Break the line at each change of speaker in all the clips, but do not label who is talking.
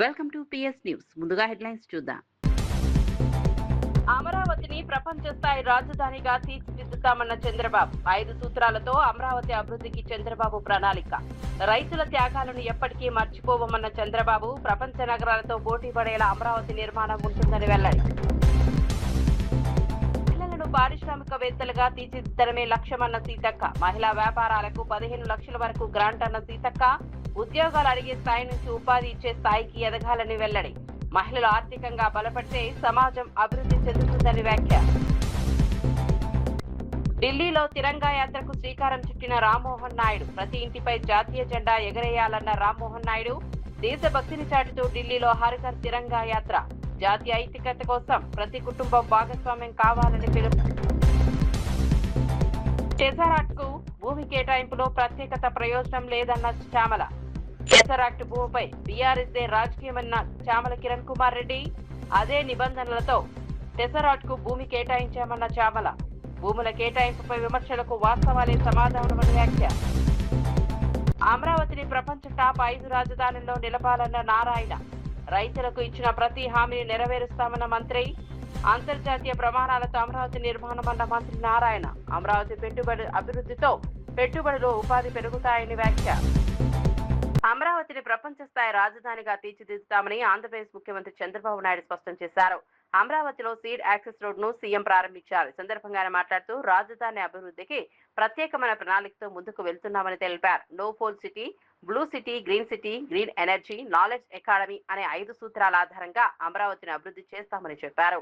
Welcome to PS news. ముందుగా headlines చూద్దాం. అమరావతిని ప్రపంచ స్థాయి రాజధానిగా తీర్చిదిద్దుతామన్న చంద్రబాబు. 5 సూత్రాలతో అమరావతి అభివృద్ధికి చంద్రబాబు ప్రణాళిక. రైతుల త్యాగాలను ఎప్పటికీ మర్చిపోవమన్న చంద్రబాబు. ప్రపంచ నగరాలతో పోటీ పడేలా అమరావతి నిర్మాణం ఉంటుందని వెల్లడి. మహిళలను పారిశ్రామికవేత్తలుగా తీర్చిదిద్దడమే లక్ష్యమన్న సీతక్క. మహిళా వ్యాపారాలకు 15 లక్షల వరకు గ్రాంట్ అన్న సీతక్క. ఉద్యోగాలు అడిగే స్థాయి నుంచి ఉపాధి ఇచ్చే స్థాయికి ఎదగాలని వెల్లడి. మహిళలు ఆర్థికంగా బలపడితే సమాజం అభివృద్ధి చెందుతుందని వ్యాఖ్య. ఢిల్లీలో తిరంగా యాత్రకు శ్రీకారం చుట్టిన రామ్మోహన్ నాయుడు. ప్రతి ఇంటిపై జాతీయ జెండా ఎగరేయాలన్న రామ్మోహన్ నాయుడు. దేశభక్తిని చాటుతూ ఢిల్లీలో హర్ ఘర్ తిరంగా యాత్ర. జాతీయ ఐక్యత కోసం ప్రతి కుటుంబం భాగస్వామ్యం కావాలని పిలుపు. టెజరాక్ట్ కు భూమి కేటాయింపులో ప్రత్యేకత ప్రయోజనం లేదన్న చామల. టెజరాక్ట్ భూమిపై బీఆర్ఎస్ దే రాజకీయమన్న చామల కిరణ్ కుమార్ రెడ్డి. అదే నిబంధనలతో టెజరాక్ట్ కు భూమి కేటాయించామన్న చామల. భూముల కేటాయింపుపై విమర్శలకు వాస్తవాలే సమాధానమని వ్యాఖ్య. అమరావతిని ప్రపంచ టాప్ 5 రాజధానుల్లో నిలపాలన్న నారాయణ. రైతులకు ఇచ్చిన ప్రతి హామీని నెరవేరుస్తామన్న మంత్రి. అంతర్జాతీయ ప్రమాణాలతో అమరావతి నిర్మాణమన్న మంత్రి నారాయణ. అమరావతి అభివృద్ధితో పెట్టుబడులు ఉపాధి పెరుగుతాయని వ్యాఖ్య. అమరావతిని ప్రపంచ స్థాయి రాజధానిగా తీర్చిదిద్దుతామని ఆంధ్రప్రదేశ్ ముఖ్యమంత్రి చంద్రబాబు నాయుడు స్పష్టం చేశారు. అమరావతిలో సీడ్ యాక్సెస్ రోడ్ ను సీఎం ప్రారంభించారు. ఈ సందర్భంగా ఆయన మాట్లాడుతూ రాజధాని అభివృద్ధికి ప్రత్యేకమైన ప్రణాళికతో ముందుకు వెళ్తున్నామని తెలిపారు. No pole city, blue city, green energy, knowledge academy అనే 5 సూత్రాల ఆధారంగా అమరావతిని అభివృద్ధి చేస్తామని చెప్పారు.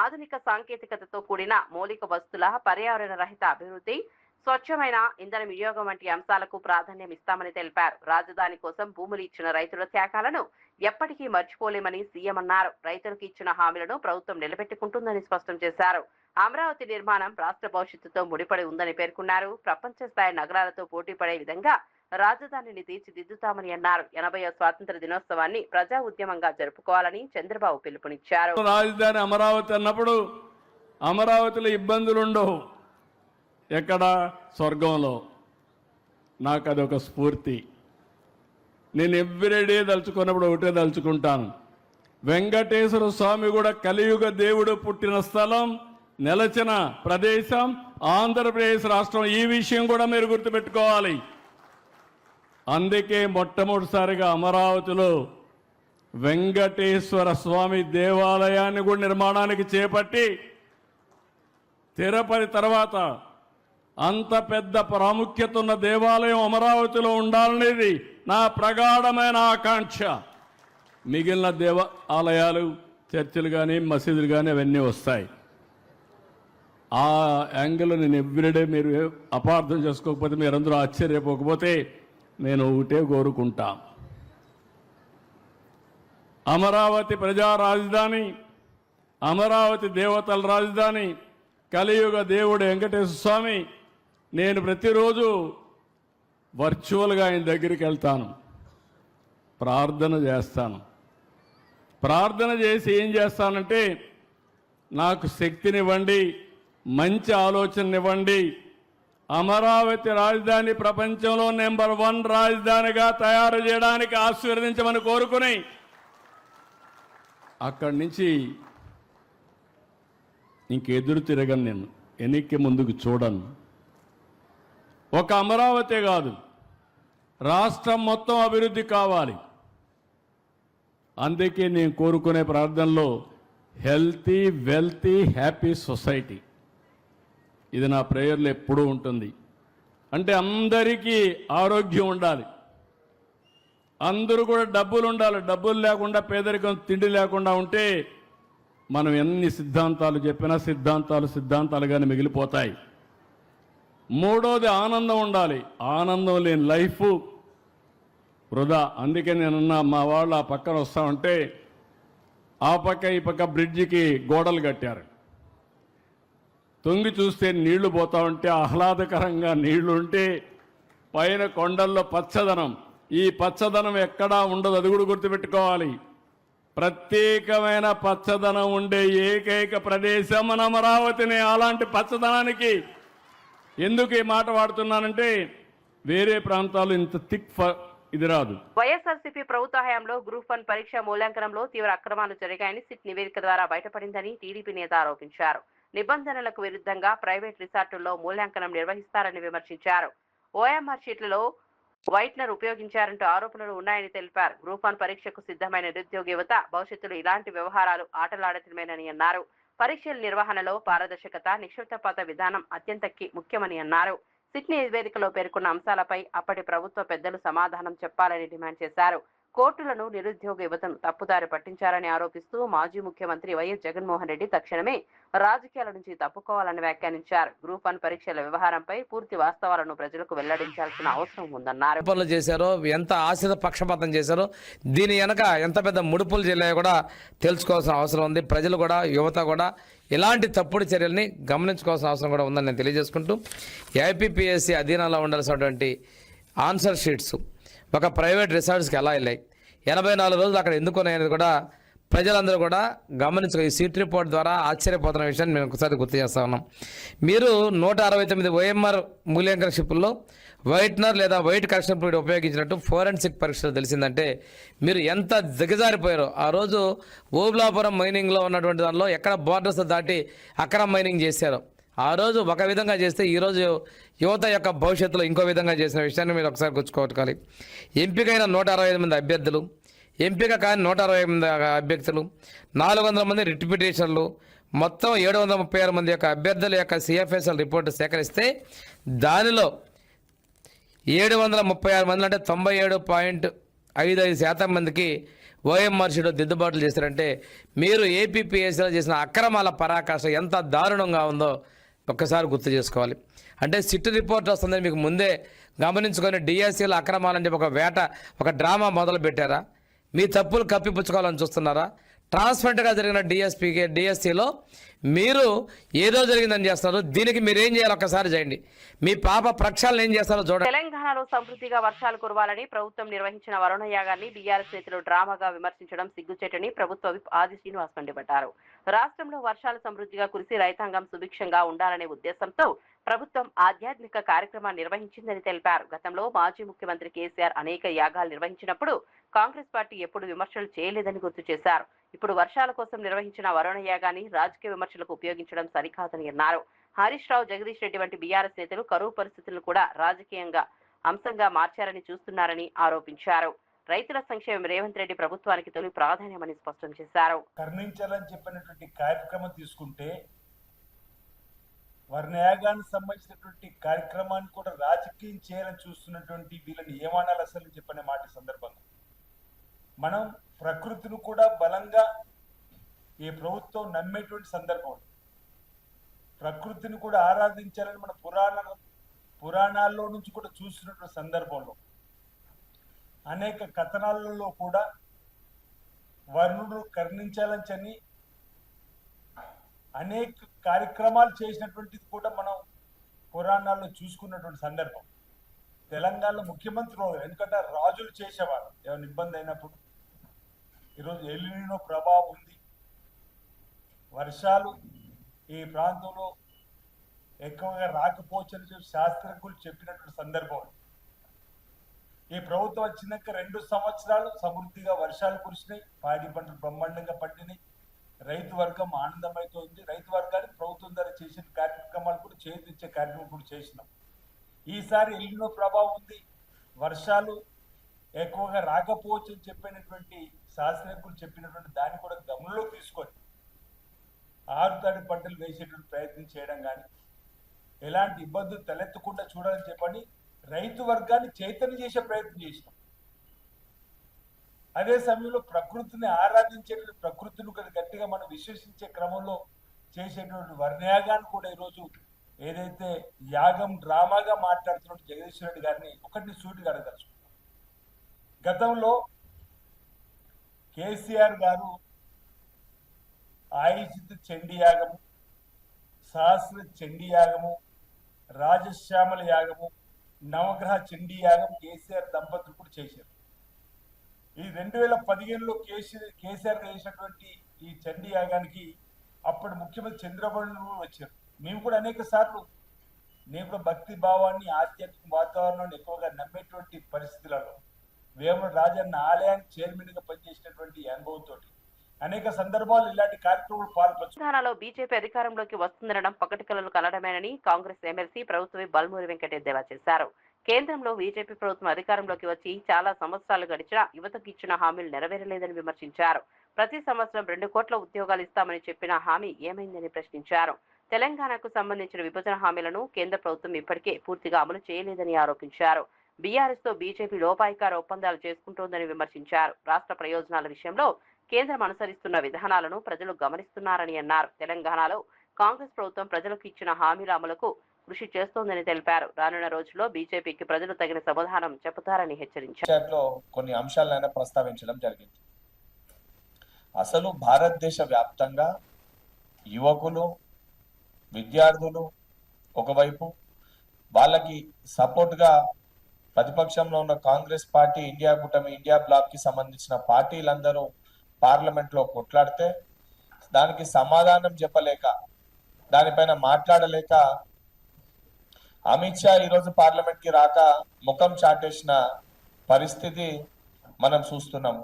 ఆధునిక సాంకేతికతతో కూడిన మౌలిక వస్తువుల పర్యావరణ రహిత అభివృద్ధి, స్వచ్ఛమైన ఇంధన వినియోగం వంటి అంశాలకు ప్రాధాన్యం ఇస్తామని తెలిపారు. రాజధాని కోసం భూములు ఇచ్చిన రైతుల త్యాగాలను ఎప్పటికీ మర్చిపోలేమని సీఎం అన్నారు. రైతులకు ఇచ్చిన హామీలను ప్రభుత్వం నిలబెట్టుకుంటుందని స్పష్టం చేశారు. అమరావతి నిర్మాణం రాష్ట్ర భవిష్యత్తుతో ముడిపడి ఉందని పేర్కొన్నారు. ప్రపంచ స్థాయి నగరాలతో పోటీ పడే విధంగా రాజధానిని తీర్చిదిద్దుతామని అన్నారు. 80వ స్వాతంత్ర దినోత్సవాన్ని ప్రజా ఉద్యమంగా జరుపుకోవాలని చంద్రబాబు పిలుపునిచ్చారు.
రాజధాని అమరావతి అన్నప్పుడు అమరావతిలో ఇబ్బందులు ఉండవు. ఎక్కడ? స్వర్గంలో. నాకు అదొక స్ఫూర్తి. నేను ఎవ్రీడే దలుచుకున్నప్పుడు ఒకటే దలుచుకుంటాను. వెంకటేశ్వర స్వామి కూడా కలియుగ దేవుడు పుట్టిన స్థలం, నెలచిన ప్రదేశం ఆంధ్రప్రదేశ్ రాష్ట్రం. ఈ విషయం కూడా మీరు గుర్తుపెట్టుకోవాలి. అందుకే మొట్టమొదటిసారిగా అమరావతిలో వెంకటేశ్వర స్వామి దేవాలయాన్ని కూడా నిర్మాణానికి చేపట్టి, తిరుపతి తర్వాత అంత పెద్ద ప్రాముఖ్యత ఉన్న దేవాలయం అమరావతిలో ఉండాలనేది నా ప్రగాఢమైన ఆకాంక్ష. మిగిలిన దేవాలయాలు, చర్చిలు కానీ మసీదులు కానీ అవన్నీ వస్తాయి. ఆ యాంగిల్ నేను ఎవ్రీడే, మీరు అపార్థం చేసుకోకపోతే, మీరందరూ ఆశ్చర్యపోకపోతే, నేను ఒకటే కోరుకుంటా. అమరావతి ప్రజా రాజధాని, అమరావతి దేవతల రాజధాని, కలియుగ దేవుడు వెంకటేశ్వర స్వామి. నేను ప్రతిరోజు వర్చువల్గా ఆయన దగ్గరికి వెళ్తాను, ప్రార్థన చేస్తాను. ప్రార్థన చేసి ఏం చేస్తానంటే, నాకు శక్తినివ్వండి, మంచి ఆలోచననివ్వండి. అమరావతి రాజధాని ప్రపంచంలో నెంబర్ 1 రాజధానిగా తయారు చేయడానికి ఆశీర్వదించమని కోరుకుని అక్కడి నుంచి ఇంకెదురు తిరగను. నేను వెనక్కి ముందుకు చూడను. ఒక అమరావతి కాదు, రాష్ట్రం మొత్తం అభివృద్ధి కావాలి. అందుకే నేను కోరుకునే ప్రార్థనలో హెల్తీ, వెల్తీ, హ్యాపీ సొసైటీ. ఇది నా ప్రేయర్లో ఎప్పుడూ ఉంటుంది. అంటే అందరికీ ఆరోగ్యం ఉండాలి, అందరూ కూడా డబ్బులు ఉండాలి. డబ్బులు లేకుండా, పేదరికం, తిండి లేకుండా ఉంటే మనం ఎన్ని సిద్ధాంతాలు చెప్పినా సిద్ధాంతాలుగానే మిగిలిపోతాయి. మూడోది ఆనందం ఉండాలి. ఆనందం లేని లైఫ్ వృధా. అందుకే నేనున్నా, మా వాళ్ళు ఆ పక్కన వస్తామంటే ఆ పక్క ఈ పక్క బ్రిడ్జికి గోడలు కట్టారు. తొంగి చూస్తే నీళ్లు పోతా ఉంటే, ఆహ్లాదకరంగా నీళ్లు ఉంటే, పైన కొండల్లో పచ్చదనం. ఈ పచ్చదనం ఎక్కడా ఉండదు, అది కూడా గుర్తుపెట్టుకోవాలి. ప్రత్యేకమైన పచ్చదనం ఉండే ఏకైక ప్రదేశం మన అమరావతిని. అలాంటి పచ్చదనానికి ఎందుకు ఈ మాట వాడుతున్నానంటే, వేరే ప్రాంతాలు ఇంత థిక్ ఇది రాదు.
వైఎస్ఆర్సీపీ ప్రభుత్వ హయాంలో గ్రూప్ 1 పరీక్ష మూల్యాంకనంలో తీవ్ర అక్రమాలు జరిగాయని సిట్ నివేదిక ద్వారా బయటపడిందని టీడీపీ నేత ఆరోపించారు. నిబంధనలకు విరుద్ధంగా ప్రైవేట్ రిసార్టుల్లో మూల్యాంకనం నిర్వహిస్తారని విమర్శించారు. ఓఎంఆర్ షీట్లలో వైట్నర్ ఉపయోగించారంటూ ఆరోపణలు ఉన్నాయని తెలిపారు. గ్రూప్ 1 పరీక్షకు సిద్ధమైన నిరుద్యోగ యువత భవిష్యత్తులో ఇలాంటి వ్యవహారాలు ఆటలాడటమేనని అన్నారు. పరీక్షల నిర్వహణలో పారదర్శకత, నిష్పక్షపాత విధానం అత్యంత ముఖ్యమని అన్నారు. సిట్ నివేదికలో పేర్కొన్న అంశాలపై అప్పటి ప్రభుత్వ పెద్దలు సమాధానం చెప్పాలని డిమాండ్ చేశారు. కోర్టులను నిరుద్యోగ యువతను తప్పుదారి పట్టించారని ఆరోపిస్తూ మాజీ ముఖ్యమంత్రి వైఎస్ జగన్మోహన్ రెడ్డి తక్షణమే రాజకీయాల నుంచి తప్పుకోవాలని వ్యాఖ్యానించారు. గ్రూప్ 1 పరీక్షల వ్యవహారంపై పూర్తి వాస్తవాలను ప్రజలకు వెల్లడించాల్సిన అవసరం ఉందన్నారు.
పనులు చేశారో, ఎంత ఆశిత పక్షపాతం చేశారో, దీని వెనక ఎంత పెద్ద ముడుపులు చెల్లాయో కూడా తెలుసుకోవాల్సిన అవసరం ఉంది. ప్రజలు కూడా, యువత కూడా ఇలాంటి తప్పుడు చర్యల్ని గమనించుకోవాల్సిన అవసరం కూడా ఉందని నేను తెలియజేసుకుంటూ, ఏపీపీఎస్సీ అధీనంలో ఉండాల్సినటువంటి ఆన్సర్ షీట్స్ ఒక ప్రైవేట్ రిసార్ట్స్కి ఎలా వెళ్ళాయి, 84 రోజులు అక్కడ ఎందుకున్నాయనేది కూడా ప్రజలందరూ కూడా గమనించుకో. ఈ సీట్ రిపోర్ట్ ద్వారా ఆశ్చర్యపోతున్న విషయాన్ని మేము ఒకసారి గుర్తు చేస్తా ఉన్నాం. మీరు 169 ఓఎంఆర్ మూల్యాంకన షిప్పుల్లో వైట్నర్ లేదా వైట్ కరెక్షన్ ఫ్లూయిడ్ ఉపయోగించినట్టు ఫోరెన్సిక్ పరీక్షలు తెలిసిందంటే మీరు ఎంత దిగజారిపోయారో. ఆ రోజు ఓబులాపురం మైనింగ్లో ఉన్నటువంటి దానిలో ఎక్కడ బోర్డర్స్ దాటి అక్రమ మైనింగ్ చేశారో, ఆ రోజు ఒక విధంగా చేస్తే ఈరోజు యువత యొక్క భవిష్యత్తులో ఇంకో విధంగా చేసిన విషయాన్ని మీరు ఒకసారి గుర్తుకోవాలి. ఎంపికైన 165 మంది అభ్యర్థులు, ఎంపిక కాని 168 అభ్యర్థులు, 400 మంది రిట్ పిటిషన్లు, మొత్తం 736 మంది యొక్క అభ్యర్థుల యొక్క సిఎఫ్ఎస్ఎల్ రిపోర్టు సేకరిస్తే దానిలో 736 మంది అంటే 97.55% మందికి ఓఎంఆర్ షీట్లో దిద్దుబాట్లు చేశారంటే మీరు ఏపీపీఎస్సీలో చేసిన అక్రమాల పరాకాష్ట ఎంత దారుణంగా ఉందో ఒక్కసారి గుర్తు చేసుకోవాలి. అంటే సిట్ రిపోర్ట్ వస్తుందని మీకు ముందే గమనించుకొని డిఎస్సీలో అక్రమాలని చెప్పి ఒక డ్రామా మొదలు పెట్టారా? మీ తప్పులు కప్పిపుచ్చుకోవాలని చూస్తున్నారా? ట్రాన్స్పరెంట్గా జరిగిన డిఎస్సీలో మీరు ఏదో జరిగిందని చేస్తున్నారు. దీనికి మీరు ఏం చేయాలి ఒక్కసారి చేయండి. మీ పాప ప్రక్షాళన ఏం చేస్తారో చూడండి.
తెలంగాణలో సమృద్ధిగా వర్షాలు కురవాలని ప్రభుత్వం నిర్వహించిన వరుణ యాగాన్ని బీఆర్ఎస్ నేతలు డ్రామాగా విమర్శించడం సిగ్గుచేటని ప్రభుత్వ విప్ ఆది శ్రీనివాస్ మండిపడ్డారు. రాష్ట్రంలో వర్షాలు సమృద్ధిగా కురిసి రైతాంగం సుభిక్షంగా ఉండాలనే ఉద్దేశంతో ప్రభుత్వం ఆధ్యాత్మిక కార్యక్రమాన్ని నిర్వహించిందని తెలిపారు. గతంలో మాజీ ముఖ్యమంత్రి కేసీఆర్ అనేక యాగాలు నిర్వహించినప్పుడు కాంగ్రెస్ పార్టీ ఎప్పుడు విమర్శలు చేయలేదని గుర్తు చేశారు. ఇప్పుడు వర్షాల కోసం నిర్వహించిన వరుణ యాగాన్ని రాజకీయ విమర్శలకు ఉపయోగించడం సరికాదని అన్నారు. హరీష్ రావు, జగదీష్ రెడ్డి వంటి బీఆర్ఎస్ నేతలు కరువు పరిస్థితులను కూడా రాజకీయంగా అంశంగా మార్చారని చూస్తున్నారని ఆరోపించారు. రైతుల సంక్షేమం రేవంత్ రెడ్డి ప్రభుత్వానికి తొలి ప్రాధాన్యమని స్పష్టం చేశారు.
కర్ణించాలని చెప్పినటువంటి కార్యక్రమం తీసుకుంటే వర్ణయాగానికి సంబంధించినటువంటి కార్యక్రమాన్ని కూడా రాజకీయం చేయాలని చూస్తున్నటువంటి వీళ్ళని ఏమనాలి అసలు చెప్పనే మాట సందర్భంగా మనం ప్రకృతిని కూడా బలంగా ఈ ప్రభుత్వం నమ్మేటువంటి సందర్భం, ప్రకృతిని కూడా ఆరాధించాలని మన పురాణాల్లో నుంచి కూడా చూసినటువంటి సందర్భంలో అనేక కథనాలలో కూడా వర్ణుడు కర్ణించాలని అనేక కార్యక్రమాలు చేసినటువంటిది కూడా మనం పురాణాల్లో చూసుకున్నటువంటి సందర్భం. తెలంగాణలో ముఖ్యమంత్రి ఎందుకంటే రాజులు చేసేవారు ఏమైనా ఇబ్బంది అయినప్పుడు. ఈరోజు ఎల్నినో ప్రభావం ఉంది, వర్షాలు ఈ ప్రాంతంలో ఎక్కువగా రాకపోవచ్చని చెప్పి శాస్త్రజ్ఞులు చెప్పినటువంటి సందర్భం. ఈ ప్రభుత్వం వచ్చినాక 2 సంవత్సరాలు సమృద్ధిగా వర్షాలు కురిసినాయి, పాడి పంటలు బ్రహ్మాండంగా పండినాయి, రైతు వర్గం ఆనందమైతుంది. రైతు వర్గానికి ప్రభుత్వం ద్వారా చేసిన కార్యక్రమాలు కూడా చేతిచ్చే కార్యక్రమం కూడా చేసినాం. ఈసారి ఎల్నినో ప్రభావం ఉంది, వర్షాలు ఎక్కువగా రాకపోవచ్చు అని చెప్పినటువంటి శాస్త్రజ్ఞులు చెప్పినటువంటి దాన్ని కూడా గమనంలో తీసుకొని ఆరుతడి పంటలు వేసేటువంటి ప్రయత్నం చేయడం కానీ ఎలాంటి ఇబ్బందులు తలెత్తకుండా చూడాలని చెప్పని రైతు వర్గాన్ని చైతన్యం చేసే ప్రయత్నం చేసినాం. అదే సమయంలో ప్రకృతిని ఆరాధించేటువంటి, ప్రకృతిని గట్టిగా మనం విశ్వసించే క్రమంలో చేసేటువంటి వర్ణయాగాన్ని కూడా ఈరోజు ఏదైతే యాగం డ్రామాగా మాట్లాడుతున్న జగదీష్ రెడ్డి గారిని ఒకటిని సూటిగా అడగదలుచుకున్నాం. గతంలో కేసీఆర్ గారు ఆయుషిత చండీ యాగము, సహస్ర చండీ యాగము, రాజశ్యామల యాగము, నవగ్రహ చండీ యాగం కేసీఆర్ దంపతులు కూడా చేశారు. ఈ 2015లో కేసీఆర్ చేసినటువంటి ఈ చండీ యాగానికి అప్పటి ముఖ్యమంత్రి చంద్రబాబు వచ్చారు. మేము కూడా అనేక సార్లు నేను కూడా భక్తి భావాన్ని, ఆధ్యాత్మిక వాతావరణాన్ని ఎక్కువగా నమ్మేటువంటి పరిస్థితులలో వేముల రాజన్న ఆలయానికి చైర్మన్ గా పనిచేసినటువంటి అనుభవంతో అనేక సందర్భాలు ఇలాంటి కార్యక్రమాలు పాల్పంచు.
తెలంగాణలో బీజేపీ అధికారంలోకి వస్తుందనడం పకటి కలలు కలడమేనని కాంగ్రెస్ ఎమ్మెల్సీ ప్రభుత్వ బల్మూరి వెంకటేశ్వర చేశారు. కేంద్రంలో బీజేపీ ప్రభుత్వం అధికారంలోకి వచ్చి చాలా సంవత్సరాలు గడిచినా యువతకు ఇచ్చిన హామీలు నెరవేరలేదని విమర్శించారు. ప్రతి సంవత్సరం 2 కోట్ల ఉద్యోగాలు ఇస్తామని చెప్పిన హామీ ఏమైందని ప్రశ్నించారు. తెలంగాణకు సంబంధించిన విభజన హామీలను కేంద్ర ప్రభుత్వం ఇప్పటికే పూర్తిగా అమలు చేయలేదని ఆరోపించారు. బీఆర్ఎస్ తో బీజేపీ లోపాయికార ఒప్పందాలు చేసుకుంటోందని విమర్శించారు. రాష్ట్ర ప్రయోజనాల విషయంలో కేంద్రం అనుసరిస్తున్న విధానాలను ప్రజలు గమనిస్తున్నారని అన్నారు. తెలంగాణలో కాంగ్రెస్ ప్రభుత్వం ప్రజలకు ఇచ్చిన హామీల అమలుకు కృషి చేస్తోందని తెలిపారు. రానున్న రోజుల్లో బీజేపీకి ప్రజలు తగిన సమాధానం చెబుతారని హెచ్చరించారు.
కొన్ని అంశాలైనా ప్రస్తావించడం జరిగింది. అసలు భారతదేశ వ్యాప్తంగా యువకులు, విద్యార్థులు ఒకవైపు, వాళ్ళకి సపోర్ట్ గా ప్రతిపక్షంలో ఉన్న కాంగ్రెస్ పార్టీ, ఇండియా కూటమి, ఇండియా బ్లాక్ కి సంబంధించిన పార్టీలందరూ పార్లమెంట్ లో కొట్లాడితే దానికి సమాధానం చెప్పలేక, దానిపైన మాట్లాడలేక అమిత్ షా ఈరోజు పార్లమెంట్ కి రాక ముఖం చాటేసిన పరిస్థితి మనం చూస్తున్నాము.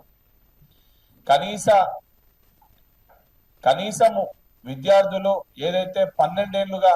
కనీసము విద్యార్థులు ఏదైతే 12 ఏళ్లుగా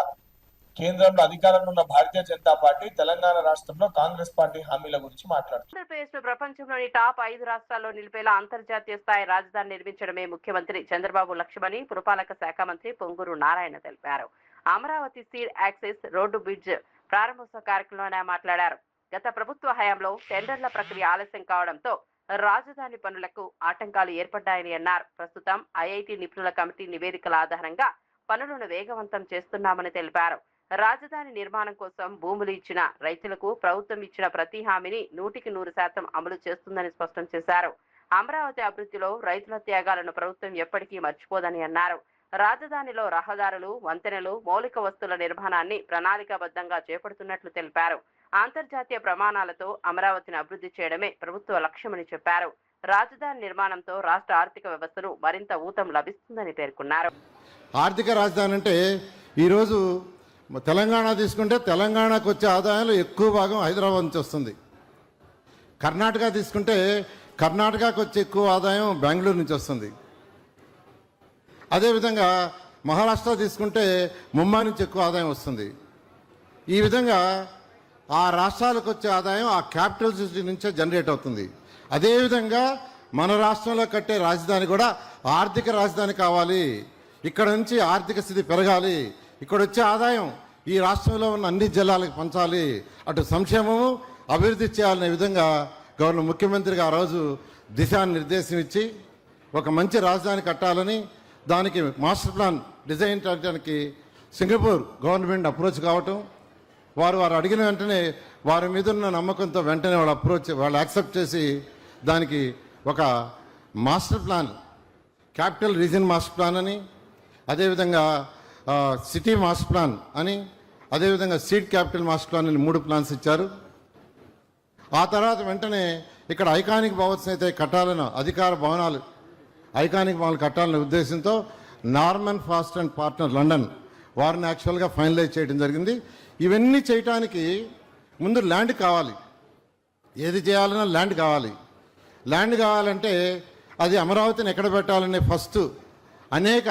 కేంద్రంలో అధికారంలో ఉన్న భారతీయ జనతా పార్టీ తెలంగాణ రాష్ట్రంలో కాంగ్రెస్ పార్టీ హామీల గురించి మాట్లాడుతుంది.
ఆంధ్రప్రదేశ్ ను ప్రపంచంలోని టాప్ 5 రాష్ట్రాల్లో నిలిపేలా అంతర్జాతీయ స్థాయి రాజధాని నిర్మించడమే ముఖ్యమంత్రి చంద్రబాబు లక్ష్యమని పురపాలక శాఖ మంత్రి పొంగూరు నారాయణ తెలిపారు. Amaravati seed access road bridge ప్రారంభోత్సవ కార్యక్రమంలో మాట్లాడారు. గత ప్రభుత్వ హయాంలో టెండర్ల ప్రక్రియ ఆలస్యం కావడంతో రాజధాని పనులకు ఆటంకాలు ఏర్పడ్డాయని అన్నారు. ప్రస్తుతం ఐఐటి నిపుణుల కమిటీ నివేదికల ఆధారంగా పనులను వేగవంతం చేస్తున్నామని తెలిపారు. రాజధాని నిర్మాణం కోసం భూములు ఇచ్చిన రైతులకు ప్రభుత్వం ఇచ్చిన ప్రతి హామీని 100% అమలు చేస్తుందని స్పష్టం చేశారు. అమరావతి అభివృద్ధిలో రైతుల త్యాగాలను ప్రభుత్వం ఎప్పటికీ మర్చిపోదని అన్నారు. రాజధానిలో రహదారులు, వంతెనలు, మౌలిక వస్తువుల నిర్మాణాన్ని ప్రణాళికాబద్ధంగా చేపడుతున్నట్లు తెలిపారు. అంతర్జాతీయ ప్రమాణాలతో అమరావతిని అభివృద్ధి చేయడమే ప్రభుత్వ లక్ష్యమని చెప్పారు. రాజధాని నిర్మాణంతో రాష్ట్ర ఆర్థిక వ్యవస్థను మరింత ఊతం లభిస్తుందని పేర్కొన్నారు.
ఆర్థిక రాజధాని అంటే ఈరోజు తెలంగాణ తీసుకుంటే తెలంగాణకు వచ్చే ఆదాయంలో ఎక్కువ భాగం హైదరాబాద్ నుంచి వస్తుంది. కర్ణాటక తీసుకుంటే కర్ణాటకకు వచ్చే ఎక్కువ ఆదాయం బెంగళూరు నుంచి వస్తుంది. అదేవిధంగా మహారాష్ట్ర తీసుకుంటే ముంబై నుంచి ఎక్కువ ఆదాయం వస్తుంది. ఈ విధంగా ఆ రాష్ట్రాలకు వచ్చే ఆదాయం ఆ క్యాపిటల్ సిటీ నుంచే జనరేట్ అవుతుంది. అదేవిధంగా మన రాష్ట్రంలో కట్టే రాజధాని కూడా ఆర్థిక రాజధాని కావాలి. ఇక్కడ నుంచి ఆర్థిక స్థితి పెరగాలి. ఇక్కడ వచ్చే ఆదాయం ఈ రాష్ట్రంలో ఉన్న అన్ని జిల్లాలకు పంచాలి. అటు సంక్షేమము, అభివృద్ధి చేయాలనే విధంగా ముఖ్యమంత్రిగా ఆ రోజు దిశానిర్దేశం ఇచ్చి ఒక మంచి రాజధాని కట్టాలని, దానికి మాస్టర్ ప్లాన్ డిజైన్ చేయడానికి సింగపూర్ గవర్నమెంట్ అప్రోచ్ కావటం, వారు అడిగిన వెంటనే వారి మీద ఉన్న నమ్మకంతో వెంటనే వాళ్ళు యాక్సెప్ట్ చేసి దానికి ఒక master plan, capital region master plan అని, అదేవిధంగా సిటీ మాస్టర్ ప్లాన్ అని, అదేవిధంగా సీడ్ క్యాపిటల్ మాస్టర్ ప్లాన్ అని 3 ప్లాన్స్ ఇచ్చారు. ఆ తర్వాత వెంటనే ఇక్కడ ఐకానిక్ భవన్స్ అయితే కట్టాలని, అధికార భవనాలు ఐకానిక్ భవనాలు కట్టాలనే ఉద్దేశంతో Norman fast and partner London వారిని యాక్చువల్గా ఫైనలైజ్ చేయడం జరిగింది. ఇవన్నీ చేయటానికి ముందు ల్యాండ్ కావాలి. ఏది చేయాలన్నా ల్యాండ్ కావాలి. ల్యాండ్ కావాలంటే అది అమరావతిని ఎక్కడ పెట్టాలనే ఫస్ట్ అనేక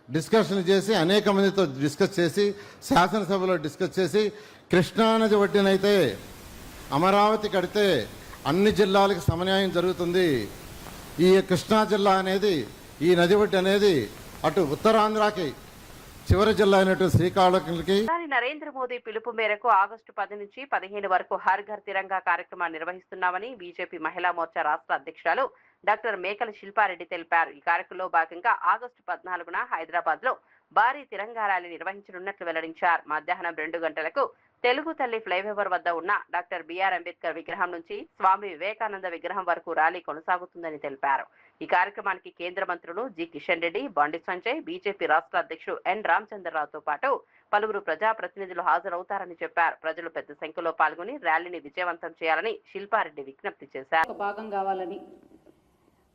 డిస్కషన్లు చేసి, అనేక మందితో డిస్కస్ చేసి, శాసనసభలో డిస్కస్ చేసి, కృష్ణానది ఒడ్డునైతే అమరావతి కడితే అన్ని జిల్లాలకు సమన్యాయం జరుగుతుంది. ఈ కృష్ణా జిల్లా అనేది, ఈ నది ఒడ్డు అనేది అటు ఉత్తరాంధ్రకి చివరి జిల్లా అయినటువంటి శ్రీకాకుళంకి.
నరేంద్ర మోదీ పిలుపు మేరకు ఆగస్టు 10 నుంచి 15 వరకు హర్ ఘర్ తిరంగా కార్యక్రమాన్ని నిర్వహిస్తున్నామని బీజేపీ మహిళా మోర్చా రాష్ట్ర అధ్యక్షురాలు డాక్టర్ మేకల శిల్పారెడ్డి తెలిపారు. ఈ కార్యక్రమంలో భాగంగా ఆగస్టు 14న హైదరాబాద్ లో భారీ తిరంగా ర్యాలీ నిర్వహించనున్నట్లు వెల్లడించారు. మధ్యాహ్నం 2 గంటలకు తెలుగు తల్లి ఫ్లైఓవర్ వద్ద ఉన్న డాక్టర్ బిఆర్ అంబేద్కర్ విగ్రహం నుంచి స్వామి వివేకానంద విగ్రహం వరకు ర్యాలీ కొనసాగుతుందని తెలిపారు. ఈ కార్యక్రమానికి కేంద్ర మంత్రులు జి కిషన్ రెడ్డి, బండి సంజయ్, బీజేపీ రాష్ట్ర అధ్యక్షుడు ఎన్ రామచంద్రరావుతో పాటు పలువురు ప్రజాప్రతినిధులు హాజరవుతారని చెప్పారు. ప్రజలు పెద్ద సంఖ్యలో పాల్గొని ర్యాలీని విజయవంతం చేయాలని శిల్పారెడ్డి విజ్ఞప్తి చేశారు.
భాగం కావాలని,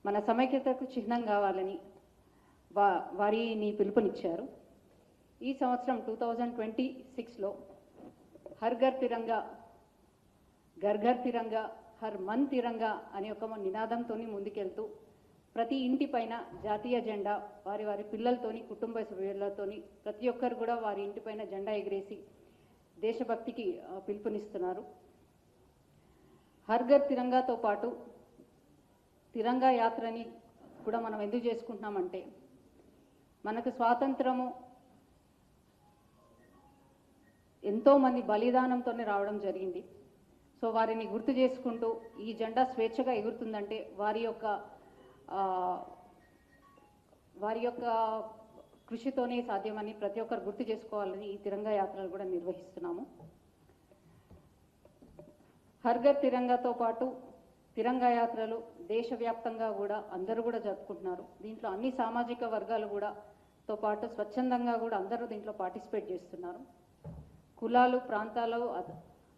మన సమైక్యతకు చిహ్నం కావాలని వారిని పిలుపునిచ్చారు. ఈ సంవత్సరం 2026లో హర్ ఘర్ తిరంగా, ఘర్ ఘర్ తిరంగా, హర్ మన్ తిరంగా అనే ఒక నినాదంతో ముందుకెళ్తూ ప్రతి ఇంటి పైన జాతీయ జెండా వారి వారి పిల్లలతోని కుటుంబ సభ్యులతోని ప్రతి ఒక్కరు కూడా వారి ఇంటిపైన జెండా ఎగిరేసి దేశభక్తికి పిలుపునిస్తున్నారు. హర్ ఘర్ తిరంగాతో పాటు తిరంగా యాత్రని కూడా మనం ఎందుకు చేసుకుంటున్నామంటే మనకు స్వాతంత్రము ఎంతోమంది బలిదానంతోనే రావడం జరిగింది. సో వారిని గుర్తు చేసుకుంటూ ఈ జెండా స్వేచ్ఛగా ఎగురుతుందంటే వారి యొక్క కృషితోనే సాధ్యమని ప్రతి ఒక్కరు గుర్తు చేసుకోవాలని ఈ తిరంగా యాత్రలు కూడా నిర్వహిస్తున్నాము. హర్ ఘర్ తిరంగాతో పాటు తిరంగా యాత్రలు దేశవ్యాప్తంగా కూడా అందరూ కూడా జరుపుకుంటున్నారు. దీంట్లో అన్ని సామాజిక వర్గాలు కూడా తో పాటు స్వచ్ఛందంగా కూడా అందరూ దీంట్లో పార్టిసిపేట్ చేస్తున్నారు. కులాలు ప్రాంతాలు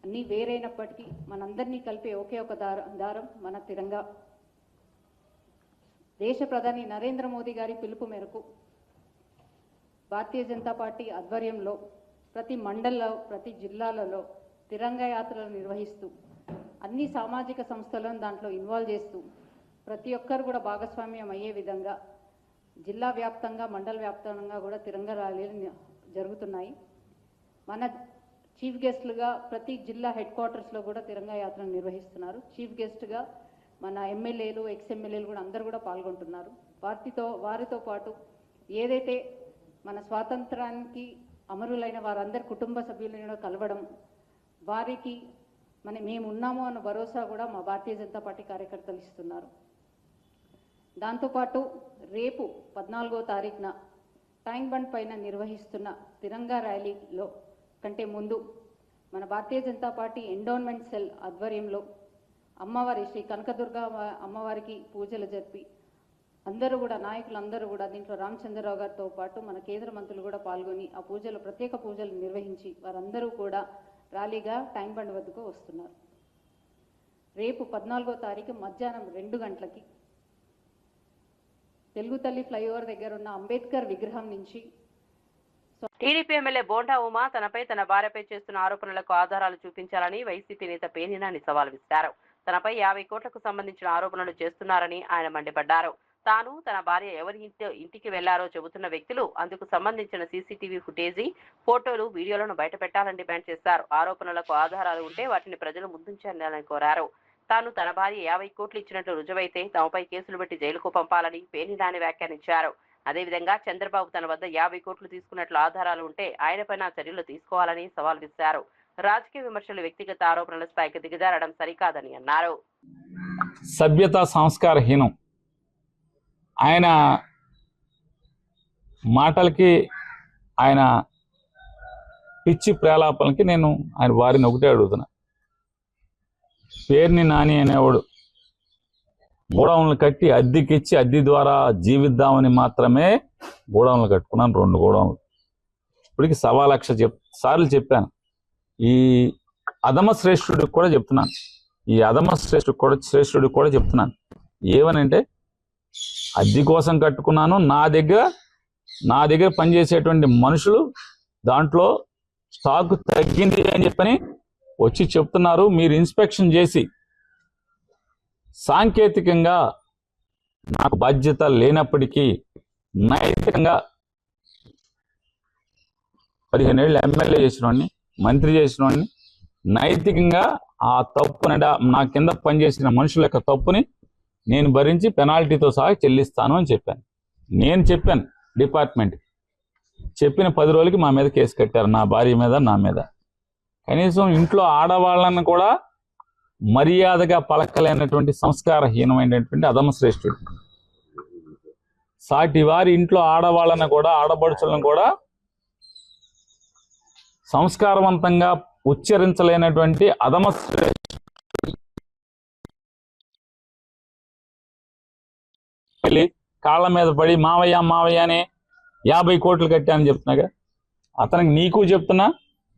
అన్నీ వేరైనప్పటికీ మనందరినీ కలిపే ఒకే ఒక దారం మన తిరంగా. దేశ ప్రధాని నరేంద్ర మోదీ గారి పిలుపు మేరకు భారతీయ జనతా పార్టీ ఆధ్వర్యంలో ప్రతి మండల్లో ప్రతి జిల్లాలలో తిరంగా యాత్రలు నిర్వహిస్తూ అన్ని సామాజిక సంస్థలను దాంట్లో ఇన్వాల్వ్ చేస్తూ ప్రతి ఒక్కరు కూడా భాగస్వామ్యం అయ్యే విధంగా జిల్లా వ్యాప్తంగా మండల వ్యాప్తంగా కూడా తిరంగా ర్యాలీలు జరుగుతున్నాయి. మన చీఫ్ గెస్ట్లుగా ప్రతి జిల్లా హెడ్ క్వార్టర్స్లో కూడా తిరంగా యాత్రను నిర్వహిస్తున్నారు. చీఫ్ గెస్ట్గా మన ఎమ్మెల్యేలు ఎక్స్ఎమ్మెల్యేలు కూడా అందరూ కూడా పాల్గొంటున్నారు. వారితో పాటు ఏదైతే మన స్వాతంత్రానికి అమరులైన వారందరి కుటుంబ సభ్యులను కలవడం, వారికి మేము ఉన్నాము అన్న భరోసా కూడా మా భారతీయ జనతా పార్టీ కార్యకర్తలు ఇస్తున్నారు. దాంతోపాటు రేపు 14వ తారీఖున ట్యాంక్ బండ్ పైన నిర్వహిస్తున్న తిరంగా ర్యాలీలో కంటే ముందు మన Bharatiya Janata party endowment cell ఆధ్వర్యంలో అమ్మవారి శ్రీ కనకదుర్గ అమ్మవారికి పూజలు జరిపి అందరూ కూడా నాయకులందరూ కూడా దీంట్లో రామచంద్రరావు గారితో పాటు మన కేంద్ర మంత్రులు కూడా పాల్గొని ఆ పూజలు ప్రత్యేక పూజలు నిర్వహించి వారందరూ కూడా ర్యాలీగా ట్యాంక్ బండ్ వద్దకు వస్తున్నారు. రేపు 14వ తారీఖు మధ్యాహ్నం 2 గంటలకి తెలుగు తల్లి ఫ్లైఓవర్ దగ్గర ఉన్న అంబేద్కర్ విగ్రహం నుంచి
టీడీపీ ఎమ్మెల్యే బోండా ఉమా తనపై తన భార్యపై చేస్తున్న ఆరోపణలకు ఆధారాలు చూపించాలని వైసీపీ నేత పేర్నినాని సవాల్ విసిరారు. తనపై 50 కోట్లకు సంబంధించిన ఆరోపణలు చేస్తున్నారని ఆయన మండిపడ్డారు. తాను తన భార్య ఎవరి ఇంటికి వెళ్లారో చెబుతున్న వ్యక్తులు అందుకు సంబంధించిన సీసీటీవీ ఫుటేజీ, ఫోటోలు, వీడియోలను బయటపెట్టాలని డిమాండ్ చేశారు. ఆరోపణలకు ఆధారాలు ఉంటే వాటిని ప్రజలు ముందుంచాలని కోరారు. తాను తన భార్య 50 కోట్లు ఇచ్చినట్లు రుజువైతే తమపై కేసులు పెట్టి జైలుకు పంపాలని పేర్నినాని వ్యాఖ్యానించారు. అదేవిధంగా చంద్రబాబు తన వద్ద 50 కోట్లు తీసుకున్నట్లు ఆధారాలు ఉంటే ఆయనపైన చర్యలు తీసుకోవాలని సవాల్ విసిరారు. రాజకీయ విమర్శలు వ్యక్తిగత ఆరోపణల స్థాయికి దిగజారడం సరికాదని అన్నారు.
సభ్యత సంస్కారహీనం. ఆయన మాటలకి ఆయన పిచ్చి ప్రేలాపలకి నేను ఆయన వారిని ఒకటే అడుగుతున్నా. పేర్ని నాని అనేవాడు గోడౌన్లు కట్టి అద్దెకిచ్చి అద్దె ద్వారా జీవిద్దామని మాత్రమే గోడౌన్లు కట్టుకున్నాను. 2 గోడౌన్లు. ఇప్పటికి 1,00,000 సార్లు చెప్పాను. ఈ అధమ శ్రేష్ఠుడికి కూడా చెప్తున్నాను. శ్రేష్ఠుడికి కూడా చెప్తున్నాను. ఏమనంటే అద్దె కోసం కట్టుకున్నాను. నా దగ్గర పనిచేసేటువంటి మనుషులు దాంట్లో స్టాక్ తగ్గింది అని చెప్పని వచ్చి చెప్తున్నారు. మీరు ఇన్స్పెక్షన్ చేసి సాంకేతికంగా నాకు బాధ్యత లేనప్పటికీ నైతికంగా 15 ఏళ్ళు ఎమ్మెల్యే చేసిన వాడిని, మంత్రి చేసిన వాడిని, నైతికంగా ఆ తప్పుని నా కింద పనిచేసిన మనుషుల యొక్క తప్పుని నేను భరించి పెనాల్టీతో సహా చెల్లిస్తాను అని చెప్పాను. నేను చెప్పాను డిపార్ట్మెంట్. చెప్పిన 10 రోజులకి మా మీద కేసు కట్టారు, నా భార్య మీద, నా మీద. కనీసం ఇంట్లో ఆడవాళ్ళను కూడా మర్యాదగా పలకలేనటువంటి సంస్కారహీనమైనటువంటి అధమ శ్రేష్ఠుడు. సాటి వారి ఇంట్లో ఆడవాళ్ళను కూడా, ఆడపడుచులను కూడా సంస్కారవంతంగా ఉచ్చరించలేనటువంటి అధమ శ్రేష్ఠుడు కాళ్ళ మీద పడి మావయ్య అని 50 కోట్లు కట్టానని చెప్తున్నాగా. అతనికి నీకు చెప్తున్నా,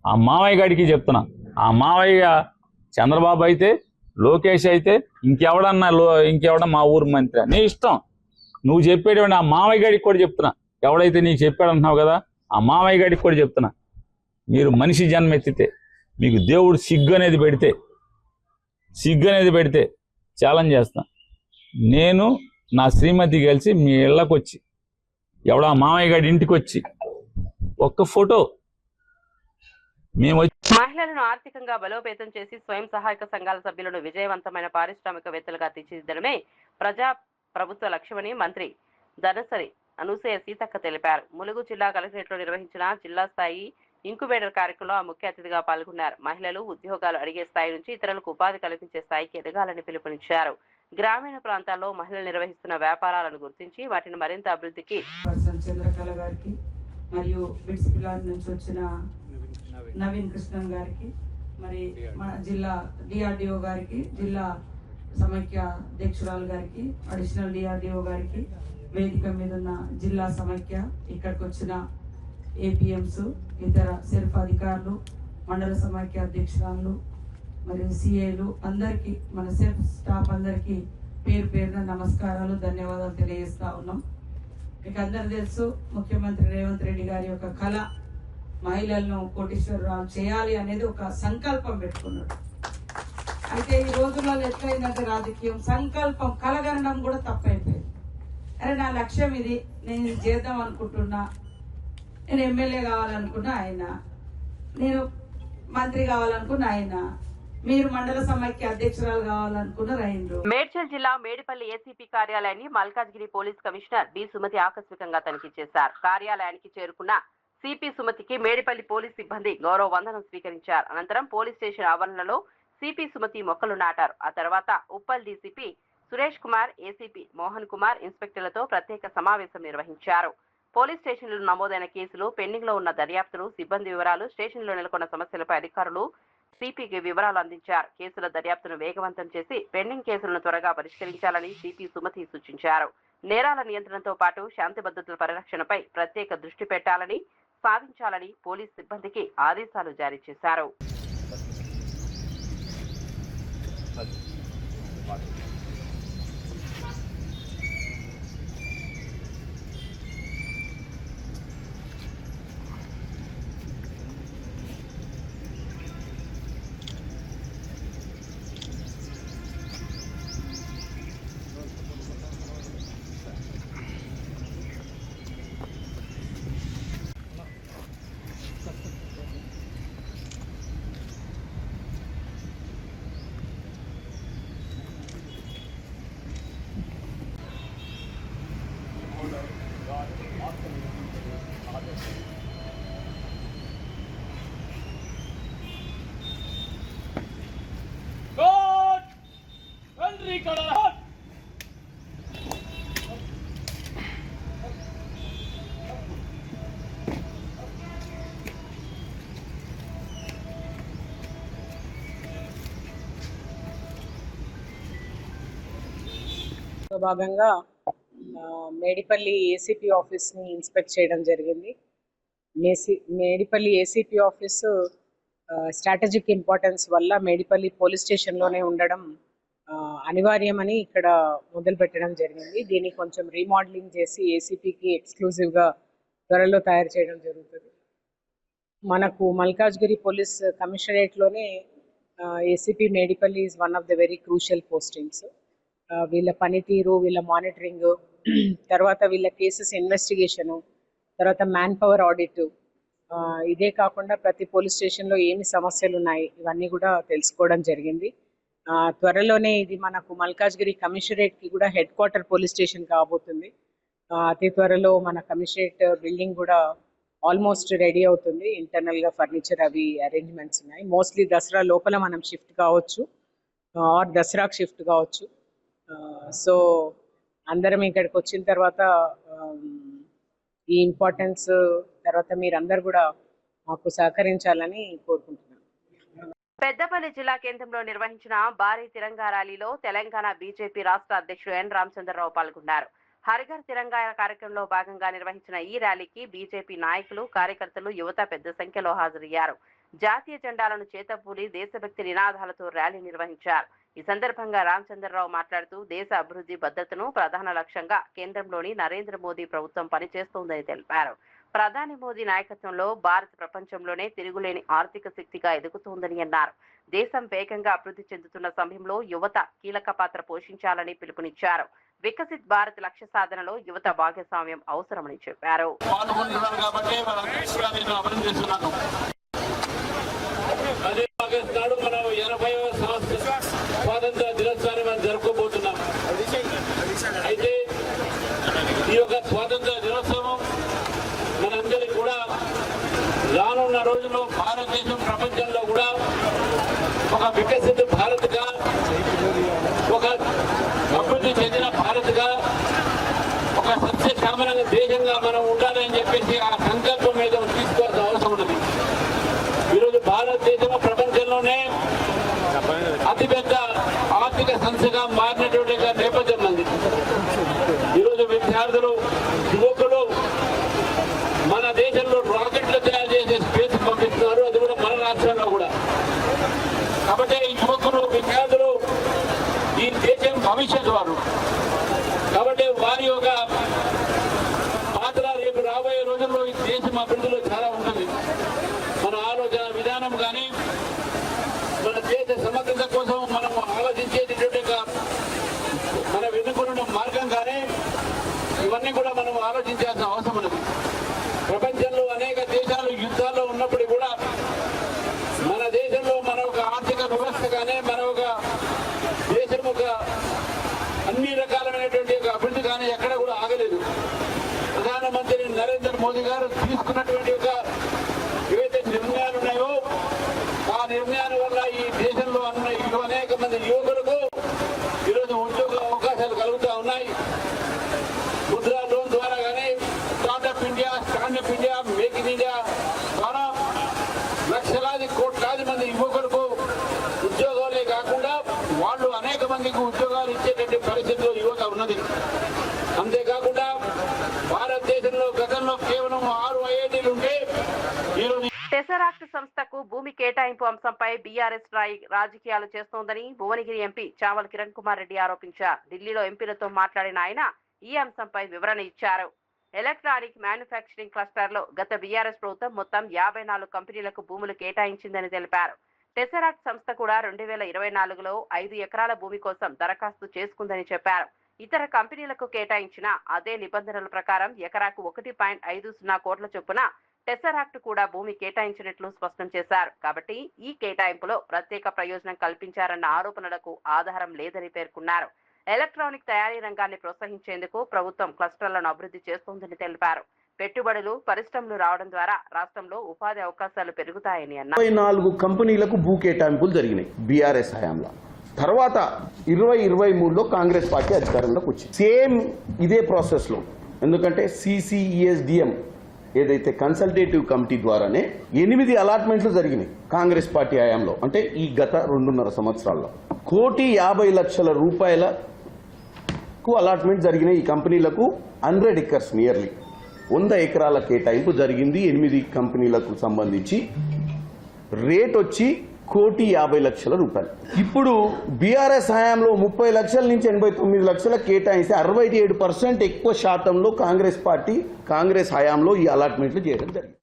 ఆ మావయ్య గాడికి చెప్తున్నా. ఆ మావయ్య చంద్రబాబు అయితే, లోకేష్ అయితే, ఇంకెవడన్నా మా ఊరు మంత్రి, నీ ఇష్టం. నువ్వు చెప్పేటువంటి ఆ మావయ్య గాడికి కూడా చెప్తున్నా. ఎవడైతే నీకు చెప్పాడంటున్నావు కదా, ఆ మావయ్య గాడికి కూడా చెప్తున్నా. మీరు మనిషి జన్మ ఎత్తితే, మీకు దేవుడు సిగ్గు అనేది పెడితే, సిగ్గు అనేది పెడితే ఛాలెంజ్ చేస్తా. నేను నా శ్రీమతి కలిసి మీ ఇళ్ళకు వచ్చి ఎవడా మామయ్య గారి ఇంటికి వచ్చి ఒక్క ఫోటో మేము
మహిళలను ఆర్థికంగా బలోపేతం చేసి స్వయం సహాయక సంఘాల సభ్యులను విజయవంతమైన పారిశ్రామికవేత్తలుగా తీర్చిదిద్దడమే ప్రభుత్వ లక్ష్యమని మంత్రి ధనసరి అనూసూయ సీతక్క తెలిపారు. ములుగు జిల్లా కలెక్టరేట్లో నిర్వహించిన జిల్లా స్థాయి ఇంక్యుబేటర్ కార్యక్రమంలో ముఖ్య అతిథిగా పాల్గొన్నారు. మహిళలు ఉద్యోగాలు అడిగే స్థాయి నుంచి ఇతరులకు ఉపాధి కల్పించే స్థాయికి ఎదగాలని పిలుపునిచ్చారు. గ్రామీణ ప్రాంతాల్లో మహిళలు నిర్వహిస్తున్న వ్యాపారాలను గుర్తించి వాటిని మరింత అభివృద్ధికి
చంద్రకళ గారికి మరియు బిట్స్ పిల్లాడి నుంచి వచ్చిన నవీన్ కృష్ణన్ గారికి, మరి మన జిల్లా డిఆర్డిఓ గారికి, జిల్లా సమైక్య అధ్యక్షురాలు గారికి, అడిషనల్ డిఆర్డిఓ గారికి, వేదిక మీద ఉన్న జిల్లా సమైక్య, ఇక్కడికి వచ్చిన ఏపీఎంస్, ఇతర సెల్ఫ్ అధికారులు, మండల సమైక్య అధ్యక్షురాలు, మరియు సిఏలు అందరికీ, మన సెల్ఫ్ స్టాఫ్ అందరికీ పేరు పేరున నమస్కారాలు, ధన్యవాదాలు తెలియజేస్తా ఉన్నాం. మీకు అందరు తెలుసు, ముఖ్యమంత్రి రేవంత్ రెడ్డి గారి యొక్క కళ మహిళలను కోటీశ్వరరాలు చేయాలి అనేది ఒక సంకల్పం పెట్టుకున్నాడు. అయితే ఈ రోజుల్లో ఎట్లయిందంటే రాజకీయం సంకల్పం కలగనడం కూడా తప్పైపోయింది. అరే నా లక్ష్యం ఇది, నేను ఇది చేద్దాం అనుకుంటున్నా, నేను ఎమ్మెల్యే కావాలనుకున్నా ఆయన, నేను మంత్రి కావాలనుకున్నా ఆయన, మీరు మండల సమైక్య అధ్యక్షురాలు కావాలనుకున్నారు అయిండ్రు.
మేడ్చల్ జిల్లా మేడిపల్లి ఏసీపీ కార్యాలయాన్ని Malkajgiri police commissioner B Sumathi ఆకస్మికంగా తనిఖీ చేశారు. కార్యాలయానికి చేరుకున్న సిపి సుమతికి మేడిపల్లి పోలీస్ సిబ్బంది గౌరవ వందనం స్వీకరించారు. అనంతరం పోలీస్ స్టేషన్ ఆవరణలో సిపి సుమతి మొక్కలు నాటారు. ఆ తర్వాత ఉప్పల్ డీసీపీ సురేష్ కుమార్, ఏసీపీ మోహన్ కుమార్ ఇన్స్పెక్టర్లతో ప్రత్యేక సమావేశం నిర్వహించారు. పోలీస్ స్టేషన్లో నమోదైన కేసులు, పెండింగ్ లో ఉన్న దర్యాప్తులు, సిబ్బంది వివరాలు, స్టేషన్లో నెలకొన్న సమస్యలపై అధికారులు సిపికి వివరాలు అందించారు. కేసుల దర్యాప్తును వేగవంతం చేసి పెండింగ్ కేసులను త్వరగా పరిష్కరించాలని సిపి సుమతి సూచించారు. నేరాల నియంత్రణతో పాటు శాంతి భద్రతల పరిరక్షణపై ప్రత్యేక దృష్టి పెట్టాలని, సాధించాలని పోలీస్ సిబ్బందికి ఆదేశాలు జారీ చేశారు.
భాగంగా మేడిపల్లి ఏసీపీ ఆఫీస్ని ఇన్స్పెక్ట్ చేయడం జరిగింది. Medipalli ACP office strategic importance వల్ల మేడిపల్లి పోలీస్ స్టేషన్లోనే ఉండడం అనివార్యమని ఇక్కడ మొదలు పెట్టడం జరిగింది. దీన్ని కొంచెం రీమోడలింగ్ చేసి ఏసీపీకి ఎక్స్క్లూజివ్గా త్వరలో తయారు చేయడం జరుగుతుంది. మనకు మల్కాజ్గిరి పోలీస్ కమిషనరేట్లోనే ACP Medipalli is one of the very crucial postings. వీళ్ళ పనితీరు, వీళ్ళ మానిటరింగ్, తర్వాత వీళ్ళ కేసెస్ ఇన్వెస్టిగేషను, తర్వాత మ్యాన్ పవర్ ఆడిట్, ఇదే కాకుండా ప్రతి పోలీస్ స్టేషన్లో ఏమి సమస్యలు ఉన్నాయి ఇవన్నీ కూడా తెలుసుకోవడం జరిగింది. త్వరలోనే ఇది మనకు మల్కాజ్గిరి కమిషనరేట్కి కూడా హెడ్ క్వార్టర్ పోలీస్ స్టేషన్ కాబోతుంది. అతి త్వరలో మన కమిషనరేట్ బిల్డింగ్ కూడా ఆల్మోస్ట్ రెడీ అవుతుంది. ఇంటర్నల్గా ఫర్నిచర్ అవి అరేంజ్మెంట్స్ ఉన్నాయి. మోస్ట్లీ దసరా లోపల మనం షిఫ్ట్ కావచ్చు ఆర్ దసరాకు షిఫ్ట్ కావచ్చు. సో అందరం ఇక్కడికి వచ్చిన తర్వాత ఈ ఇంపార్టెన్స్ తర్వాత మీరందరూ కూడా మాకు సహకరించాలని కోరుకుంటున్నాను.
పెద్దపల్లి జిల్లా కేంద్రంలో నిర్వహించిన భారీ తిరంగా ర్యాలీలో తెలంగాణ బీజేపీ రాష్ట్ర అధ్యక్షుడు ఎన్ రామచంద్రరావు పాల్గొన్నారు. హరిఘర్ తిరంగా కార్యక్రమంలో భాగంగా నిర్వహించిన ఈ ర్యాలీకి బీజేపీ నాయకులు, కార్యకర్తలు, యువత పెద్ద సంఖ్యలో హాజరయ్యారు. జాతీయ జెండాలను చేతపూలి దేశభక్తి నినాదాలతో ర్యాలీ నిర్వహించారు. ఈ సందర్భంగా రామచంద్రరావు మాట్లాడుతూ దేశ అభివృద్ధి, భద్రతను ప్రధాన లక్ష్యంగా కేంద్రంలోని నరేంద్ర మోదీ ప్రభుత్వం పనిచేస్తోందని తెలిపారు. ప్రధాని మోదీ నాయకత్వంలో భారత్ ప్రపంచంలోనే తిరుగులేని ఆర్థిక శక్తిగా ఎదుగుతోందని అన్నారు. దేశం వేగంగా అభివృద్ధి చెందుతున్న సమయంలో యువత కీలక పాత్ర పోషించాలని పిలుపునిచ్చారు. వికసిత్ భారత్ లక్ష్య సాధనలో యువత భాగస్వామ్యం అవసరమని చెప్పారు.
స్వాతంత్ర దినోత్సవాన్ని మనం జరుపుకోబోతున్నాం. అయితే ఈ యొక్క స్వాతంత్ర దినోత్సవం మనందరికీ కూడా రానున్న రోజుల్లో భారతదేశం ప్రపంచంలో కూడా ఒక వికసిత భారత్గా, ఒక అభివృద్ధి చెందిన భారత్గా, ఒక సస్యశ్యామల దేశంగా మనం ఉండాలని చెప్పేసి ఆ సంకల్పం మీద తీసుకోవాల్సిన అవసరం ఉన్నది. ఈరోజు భారతదేశం ప్రపంచంలోనే అతిపెద్ద ఆర్థిక సంస్థగా మారినటువంటి నేపథ్యం ఉంది. ఈరోజు విద్యార్థులు, యువకులు మన దేశంలో రాకెట్లు తయారు చేసే స్పేస్ పంపిస్తున్నారు, అది కూడా మన రాష్ట్రంలో కూడా. కాబట్టి యువకులు, విద్యార్థులు ఈ దేశం భవిష్యత్తు వారు. కాబట్టి వారి యొక్క పాత్ర రేపు రాబోయే రోజుల్లో ఈ దేశం అభివృద్ధిలో చాలా ఉంటుంది. మన ఆలోచన విధానం కానీ, మన దేశ సమగ్రత కోసం మనం ఆలోచించేటటువంటి మన వెనుకున్న మార్గం కానీ, ఇవన్నీ కూడా మనం ఆలోచించాల్సిన అవసరం ఉన్నది. ప్రపంచంలో అనేక దేశాలు యుద్ధాల్లో ఉన్నప్పుడు కూడా మన దేశంలో మన ఒక ఆర్థిక వ్యవస్థ కానీ, మన ఒక దేశం ఒక అన్ని రకాలైనటువంటి అభివృద్ధి కానీ ఎక్కడ కూడా ఆగలేదు. ప్రధానమంత్రి నరేంద్ర మోదీ గారు తీసుకున్నటువంటి ఒక ఏవైతే నిర్ణయాలు ఉన్నాయో ఆ నిర్ణయాల వల్ల ఈ దేశంలో అనేక మంది యువకులకు ఈరోజు ఉద్యోగ అవకాశాలు కలుగుతూ ఉన్నాయి. ముద్రా లోన్ ద్వారా కానీ, startup India, make in India ద్వారా లక్షలాది కోట్లాది మంది యువకులకు ఉద్యోగాలే కాకుండా వాళ్ళు అనేక మందికి ఉద్యోగాలు ఇచ్చేటువంటి పరిస్థితిలో యువత ఉన్నది. అంతేకాకుండా భారతదేశంలో గతంలో కేవలం 6 ఐఐటీలు ఉంటే ఈరోజు
టెసరాక్ట్ సంస్థకు భూమి కేటాయింపు అంశంపై బీఆర్ఎస్ రాజకీయాలు చేస్తోందని భువనగిరి ఎంపీ చావల్ కిరణ్ కుమార్ రెడ్డి ఆరోపించారు. ఢిల్లీలో ఎంపీలతో మాట్లాడిన ఆయన ఈ అంశంపై వివరణ ఇచ్చారు. ఎలక్ట్రానిక్ మ్యానుఫ్యాక్చరింగ్ క్లస్టర్ లో గత బీఆర్ఎస్ ప్రభుత్వం మొత్తం 54 కంపెనీలకు భూములు కేటాయించిందని తెలిపారు. టెసరాక్ట్ సంస్థ కూడా 2024లో 5 ఎకరాల భూమి కోసం దరఖాస్తు చేసుకుందని చెప్పారు. ఇతర కంపెనీలకు కేటాయించిన అదే నిబంధనల ప్రకారం ఎకరాకు 1.50 కోట్ల చొప్పున టెసరాక్ట్ కూడా భూమి కేటాయించినట్లు స్పష్టం చేశారు. కాబట్టి ఈ కేటాయింపులో ప్రత్యేక ప్రయోజనం కల్పించారన్న ఆరోపణలకు ఆధారం లేదని పేర్కొన్నారు. ఎలక్ట్రానిక్ తయారీ రంగాన్ని ప్రోత్సహించేందుకు ప్రభుత్వం క్లస్టర్లను అభివృద్ధి చేస్తోందని తెలిపారు. పెట్టుబడులు, పరిశ్రమలు రావడం ద్వారా రాష్ట్రంలో ఉపాధి అవకాశాలు పెరుగుతాయని అన్నారు.
24 కంపెనీలకు భూ కేటాయింపులు జరిగినాయి బీఆర్ఎస్ హయాంలో. తర్వాత 2023లో కాంగ్రెస్ పార్టీ అధికారంలోకి వచ్చింది. సేమ్ ఇదే ప్రాసెస్ లో, ఎందుకంటే CCESDM ఏదైతే కన్సల్టేటివ్ కమిటీ ద్వారానే 8 అలాట్మెంట్లు జరిగినాయి కాంగ్రెస్ పార్టీ హయాంలో. అంటే ఈ గత 2.5 సంవత్సరాల్లో 1,50,00,000 రూపాయలకు అలాట్మెంట్ జరిగినాయి ఈ కంపెనీలకు. 100 acres నియర్లీ 100 ఎకరాల కేటాయింపు జరిగింది 8 కంపెనీలకు సంబంధించి. రేట్ వచ్చి 1,50,00,000 రూపాయలు. ఇప్పుడు బీఆర్ఎస్ హయాంలో 30 లక్షల నుంచి 89 లక్షల కేటాయిస్తే 67% ఎక్కువ శాతంలో కాంగ్రెస్ హయాంలో ఈ అలాట్మెంట్లు చేయడం జరిగింది.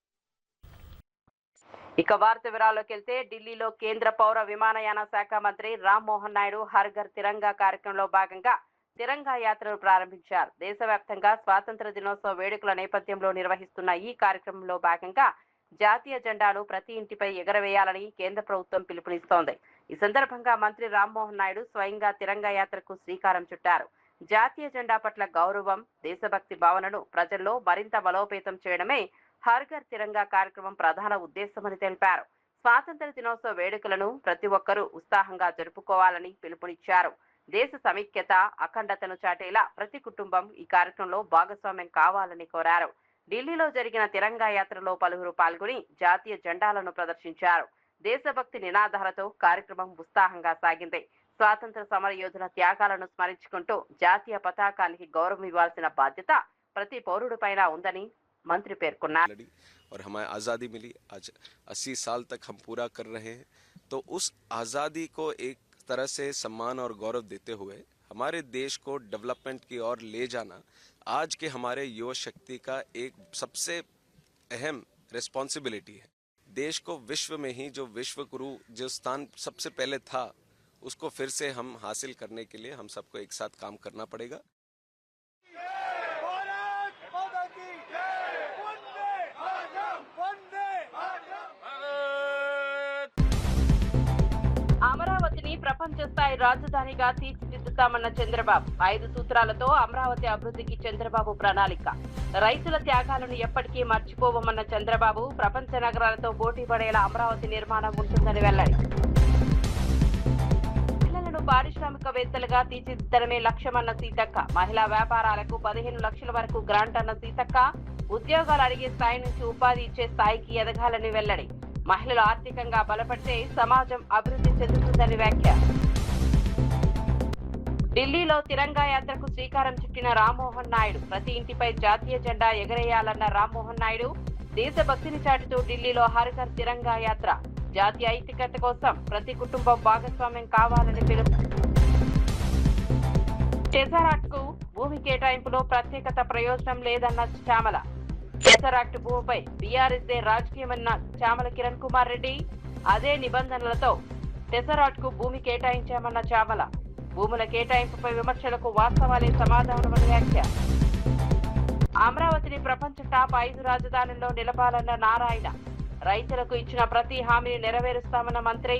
ఇక వార్త వివరాల్లోకి వెళ్తే, ఢిల్లీలో కేంద్ర పౌర విమానయాన శాఖ మంత్రి రామ్మోహన్ నాయుడు హర్ ఘర్ తిరంగా కార్యక్రమంలో భాగంగా తిరంగా యాత్రను ప్రారంభించారు. దేశవ్యాప్తంగా స్వాతంత్ర దినోత్సవ వేడుకల నేపథ్యంలో నిర్వహిస్తున్న ఈ కార్యక్రమంలో భాగంగా జాతీయ జెండాను ప్రతి ఇంటిపై ఎగరవేయాలని కేంద్ర ప్రభుత్వం పిలుపునిస్తోంది. ఈ సందర్భంగా మంత్రి రామ్మోహన్ నాయుడు స్వయంగా తిరంగా యాత్రకు శ్రీకారం చుట్టారు. జాతీయ జెండా పట్ల గౌరవం, దేశభక్తి భావనను ప్రజల్లో మరింత బలోపేతం చేయడమే హర్ ఘర్ తిరంగా కార్యక్రమం ప్రధాన ఉద్దేశమని తెలిపారు. స్వాతంత్ర దినోత్సవ వేడుకలను ప్రతి ఒక్కరూ ఉత్సాహంగా జరుపుకోవాలని పిలుపునిచ్చారు. దేశ సమైక్యత, అఖండతను చాటేలా ప్రతి కుటుంబం ఈ కార్యక్రమంలో భాగస్వామ్యం కావాలని కోరారు. ఢిల్లీలో జరిగిన తిరంగా యాత్రలో పలువురు పాల్గొని జాతీయ జెండాలను ప్రదర్శించారు. దేశభక్తి నినాదాలతో కార్యక్రమం ఉత్సాహంగా సాగింది. స్వాతంత్ర సమర యోధుల త్యాగాలను స్మరించుకుంటూ జాతీయ పతాకానికి గౌరవం ఇవ్వాల్సిన బాధ్యత ప్రతి పౌరుడిపైన ఉందని मंत्री పేర్కొన్నారు.
और हमें आज़ादी मिली, आज 80 साल तक हम पूरा कर रहे हैं, तो उस आज़ादी को एक तरह से सम्मान और गौरव देते हुए हमारे देश को डेवलपमेंट की ओर ले जाना आज के हमारे युवा शक्ति का एक सबसे अहम रिस्पॉन्सिबिलिटी है। देश को विश्व में ही जो विश्व गुरु जो स्थान सबसे पहले था उसको फिर से हम हासिल करने के लिए हम सबको एक साथ काम करना पड़ेगा।
అమరావతిని ప్రపంచ స్థాయి రాజధానిగా తీర్చిదిద్దుతామన్న చంద్రబాబు 5 సూత్రాలతో అమరావతి అభివృద్ధికి చంద్రబాబు ప్రణాళిక. రైతుల త్యాగాలను ఎప్పటికీ మర్చిపోవమన్న చంద్రబాబు ప్రపంచ నగరాలతో పోటీ పడేలా అమరావతి నిర్మాణం ఉంటుందని వెల్లడి. మహిళలను పారిశ్రామికవేత్తలుగా తీర్చిదిద్దడమే లక్ష్యమన్న సీతక్క. మహిళా వ్యాపారాలకు 15 లక్షల వరకు గ్రాంట్ అన్న సీతక్క. ఉద్యోగాలు అడిగే స్థాయి నుంచి ఉపాధి ఇచ్చే స్థాయికి ఎదగాలని వెల్లడి. మహిళలు ఆర్థికంగా బలపడితే సమాజం అభివృద్ధి చెందుతుందని వ్యాఖ్య. ఢిల్లీలో తిరంగా యాత్రకు శ్రీకారం చుట్టిన రామ్మోహన్ నాయుడు. ప్రతి ఇంటిపై జాతీయ జెండా ఎగరేయాలన్న రామ్మోహన్ నాయుడు దేశభక్తిని చాటుతూ ఢిల్లీలో హర్ ఘర్ తిరంగా యాత్ర. జాతీయ ఐక్యత కోసం ప్రతి కుటుంబం భాగస్వామ్యం కావాలని పిలుపు. టెజరాక్ట్ కు భూమి కేటాయింపులో ప్రత్యేకత ప్రయోజనం లేదన్న చామల. టెజరాక్ట్ భూమిపై బీఆర్ఎస్ రాజకీయమన్న చామల కిరణ్ కుమార్ రెడ్డి. అదే నిబంధనలతో టెజరాక్ట్ కు భూమి కేటాయించామన్న చామల. భూముల కేటాయింపుపై విమర్శలకు వాస్తవాలే సమాధానమని వ్యాఖ్య. అమరావతిని ప్రపంచ టాప్ 5 రాజధానుల్లో నిలపాలన్న నారాయణ. రైతులకు ఇచ్చిన ప్రతి హామీని నెరవేరుస్తామన్న మంత్రి.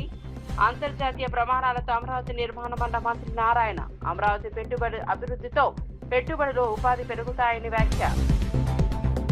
అంతర్జాతీయ ప్రమాణాలతో అమరావతి నిర్మాణమన్న మంత్రి నారాయణ. అమరావతి పెట్టుబడి అభివృద్ధితో పెట్టుబడులు ఉపాధి పెరుగుతాయని వ్యాఖ్య.